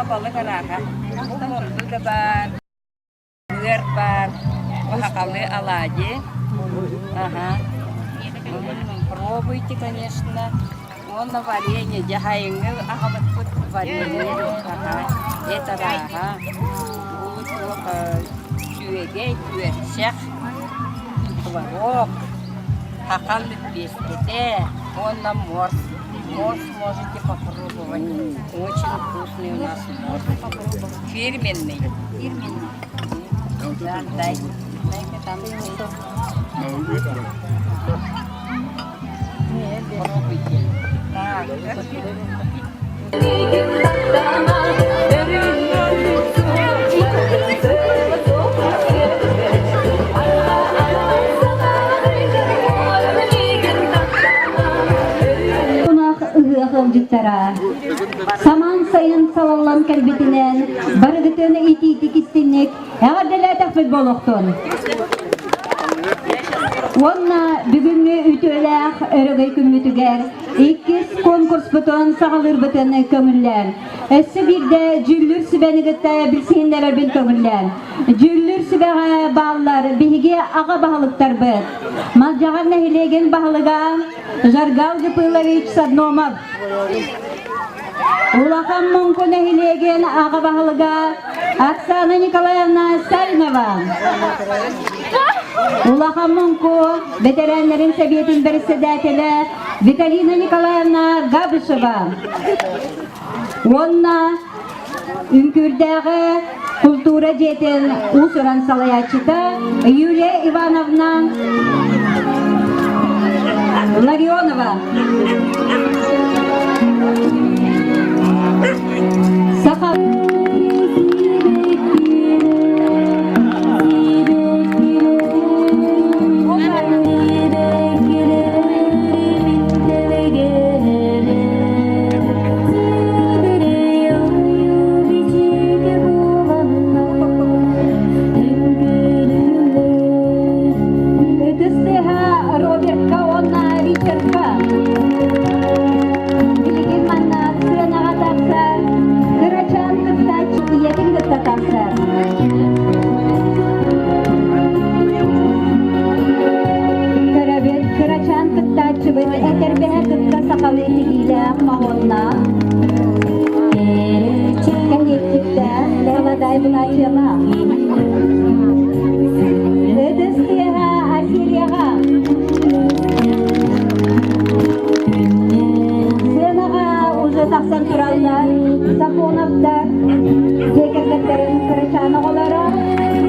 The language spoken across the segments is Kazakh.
Balık alaka. Bu da ben var. Вахакалы оладьи. Ага. Пробуйте, конечно. Вон на варенье. Джахайнгы, ахамат пут варенье. Ага. Это да, ага. Вот тюэгей, тюэрчах. Творог. Хакалы пескете. Вон на морс. Морс можете попробовать. Очень вкусный у нас морс. Фирменный. Фирменный. Да, дай-ка там попробуйте. Так, Saman sayın salallam kelbetinen, barıgıtını iti kistinlik, ağadalata futbol oktun. Onna bugünlü ütüler, örgü kümmütüger, ikiz konkurs buton, sağılır buton kömüller. Esi bir de cüllür sübeni gıtta bilsinler bin kömüller. Cüllür sübeni bağlar, bihige ağa bağlıktar bıt. Malcağa nehilegen bağlığa, jargal gıpılaviç sadnomab. Улахан Монко нехилеген аға бағылыға Оксана Николаевна Сальнова. Улахан Монко ветеранларын советин председателі Виталина Николаевна Габышева. Онна Үңкүрдәғы культура жетін усыран салаячыта Юлия Ивановна Ларионова. Сахар.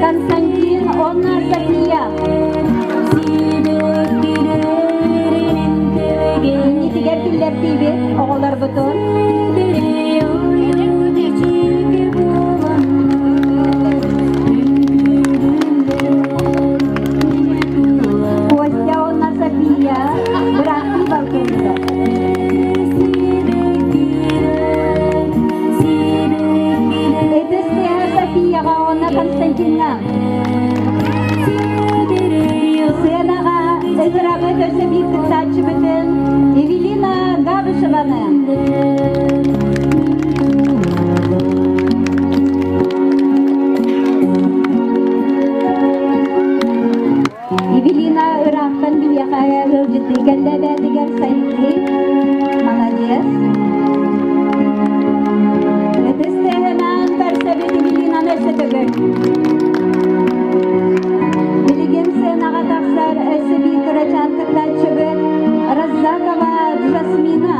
Konstantin Onna Safiya. Tiga pilar TV, oğullar buton. Kostya Onna Safiya, bıraktı balkonda. Edesya Safiya Onna Konstantin'na. Senaga Ezraga Tösebik Kısaçı bütün Evelina Gabışeva'nı. Evelina Irak'tan bir yakaya örgütü gellebe diğer sayıklı. Maladies. Ötesi hemen tersebet Evelina neşetögür. Naga taksar esebi kıracantırlar çıbır Razzakova Jasmina.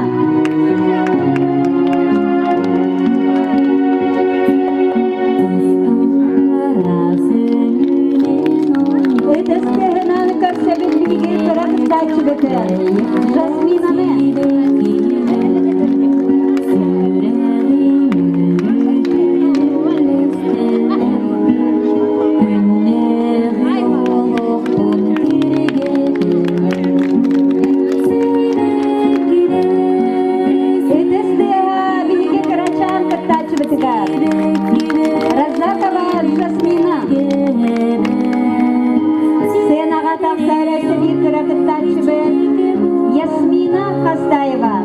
Ötesi hemen karsebil биһиги кыракытаачыбытын Жасминаны. Ясмина Хастаева.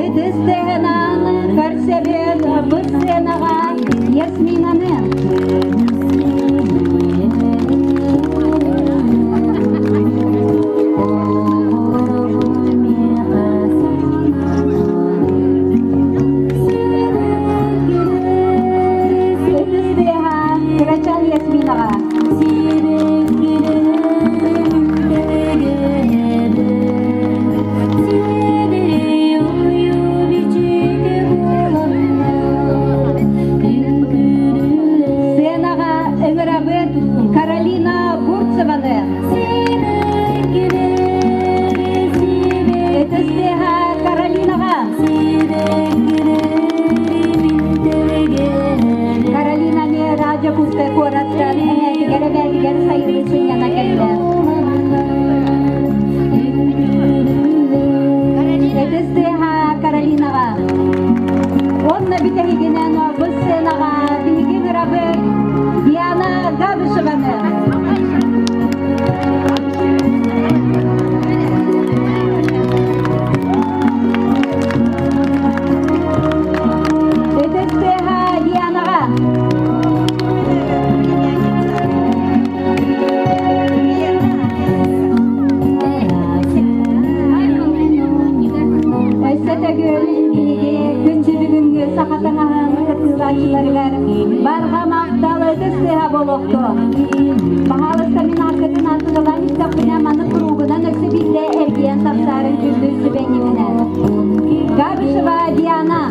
Эти сценаны көрсебет бұл сценаға Ясминаны. Каролина Бурцеваны. Этестега Каролинаға. Каролина не радио курсы кораттан әнәтігері бәлгері сайылы сүйяна келді. Этестега Каролинаға. Онна бітегенен бұл сценаға бігін рабы Диана Габышеваны. Этестега Дианаға. Әйсетегіл күнші бүгінгі сақатаңағын қатылачыларығар барға мақталы этестега болуқты. Бағалыста мен ақытын атығылан істіқпіне маны құруғынан өксі білді әрген тапсарын күрді сүбәнімінен. Габышева Диана.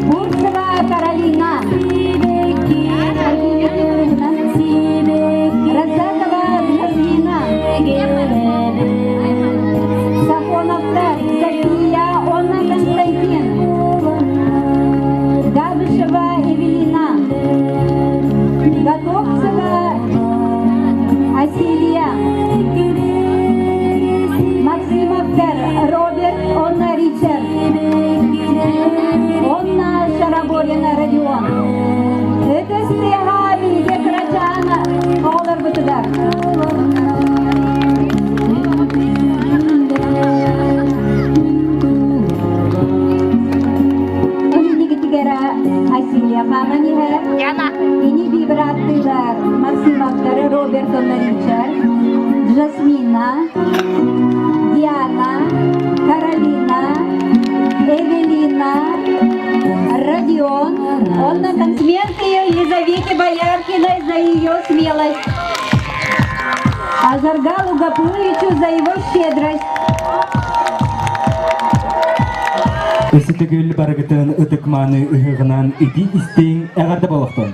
Бурцева Каролина. Раззакова Жасмина. Сафоновтар София, Онна Константин. Габышева Эвелина. Готовцева Асилия. Максимовтар Роберт, Онна Ричард. Онна Шараборина Родион. Это стега билге Крачана олар бұтыдар. Асилия Хаманиха. Ini vibratilar Максимовтар Роберт, Онна Ричард. Жасмина. Диана. Каролина. Эвелина. Родион. Онна Консменты Елизавете Бояркиной за ее смелость. Азаргалу Гапуловичу за его щедрость. Өсітігіл барығытын ұтықманы ұғынан иди істейін әғарды болықтың.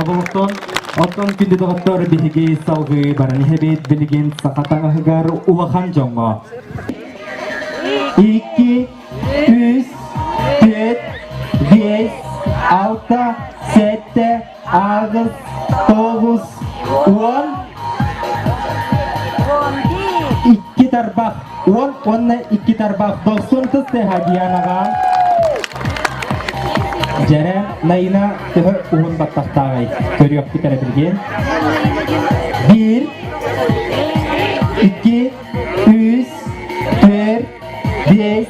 болуқтон, оттон күнді дұғыттар бігі салғы бараны хәбет білген сақатағығығар улахан жоңға. 2, 3, 4, 5, 6, 7, 8, 9, 10. 2 tarbaq, 10 2 tarbaq, 90 tısты hadiyanağa. Jere nayına tühü uğun battaqtağay körüyöp bitene bilgen. 1, 2, 3, 4, 5,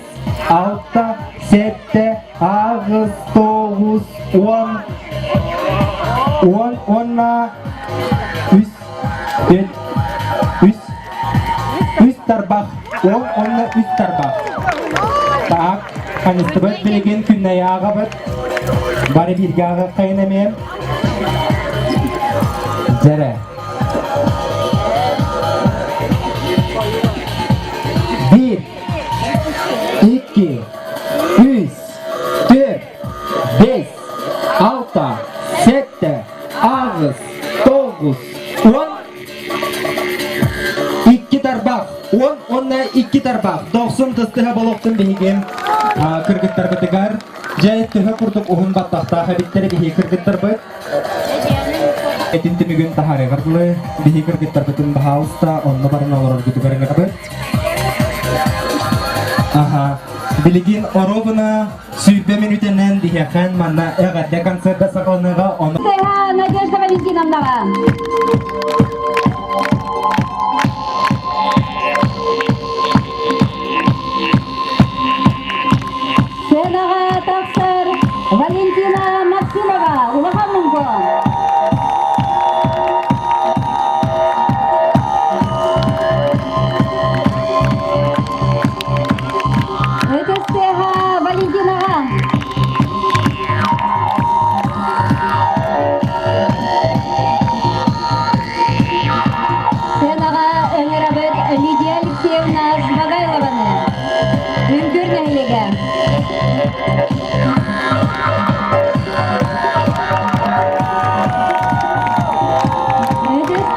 6, 7, 8, 9, 10. 10'na 3, 4, 3 tarbaq, 10'na 3 tarbaq. Tak, kanıstıbıt bilgen künneye ağabıt. Bari bir gağı kaynamayayım. Jere. 1, 2, 3, 4, 5, 6, 7, 8, 9, 10. 2 tarbaq, 10'na 2 tarbaq. 90 tıstıha baloqtun bihigim. Kırgıttar bitigar. Jayet tühü kurduk uğun battaqta habitleri bihi kırgıttar bit. Etin timigün tahari qardılı. Bihi kırgıttar bitin bahausta. Onunla barın alırır gütügarın qabit. Aha. Biligin orobuna süybe minütenen dihyakan manna eğadde konserda saqalныға onu... Seha Надежда Валентиновнаға. Senaға тақсыр Валентина Максимова. Улахан мүмкін. Seha Valentinaға. Senaға өңірабыт Лидия Алексеевна Збагайлованы. Үңгір нәйлігі.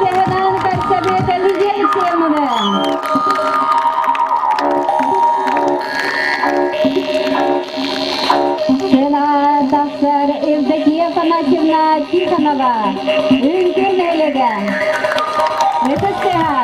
Сенаның Карсабет Лидия Алексеевна. Senaға тақсыр Евдокия Афанасьевна Тихонова. Үңгір нәйлігі. Это Seha.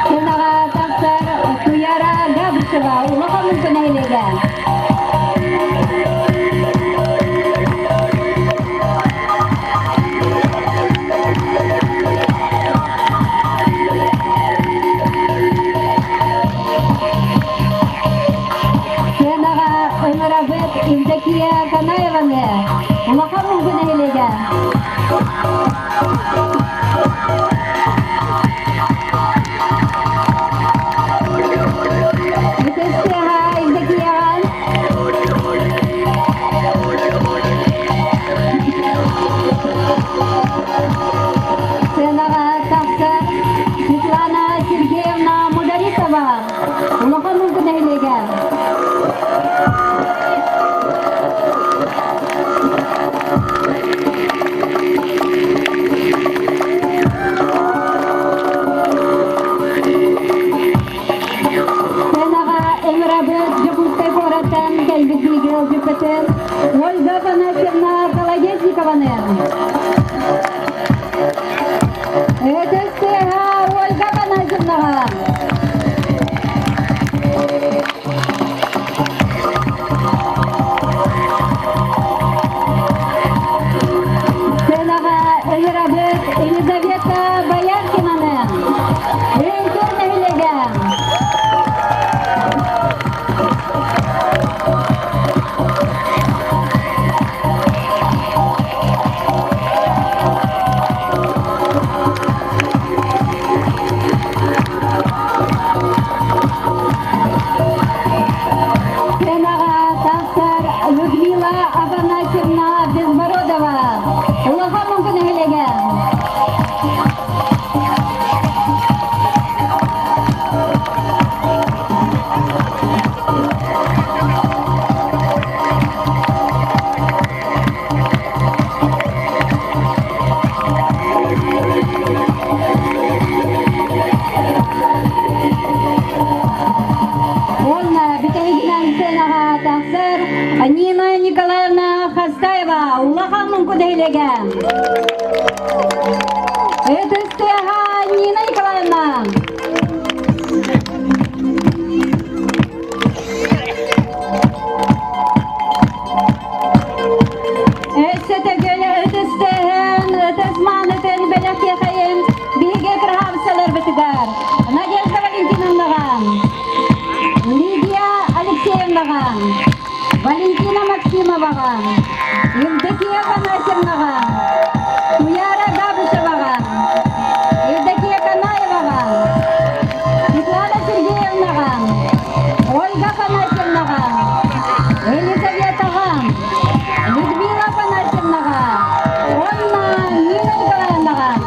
Senaға тақсыр Туяра Габышева. Улахан мүмкін әйлігі. Senaға Ömerabet Евдокия Канаеваны. Улахан мүмкін әйлігі. Это Seha Евдокияған. Senaға тақсыр Светлана Сергеевна Мударисова. Улахан мүмкін әйлігі. Senaға Ömerabet Жигултай Гораттан кәлбізігі жүпітін Ольга Афанасьевна Колодезникованы. Это Seha Ольга Афанасьевнаға. Senaға Ömerabet Елизавета Баянкинаны. Үңгір нәйлігі. Senaға тақсыр Людмила Афанасьевна Безбородова. Улахан мүмкін әйлігі. Наган, Евдокия Афанасьев Наган, Туяра Габышева Наган, Евдокия Канаева Наган, Светлана Сергеевна Наган, Ольга Афанасьевна Наган, Елизавета Наган, Людмила Афанасьевна Наган, Ольна Нина Николаевна Наган.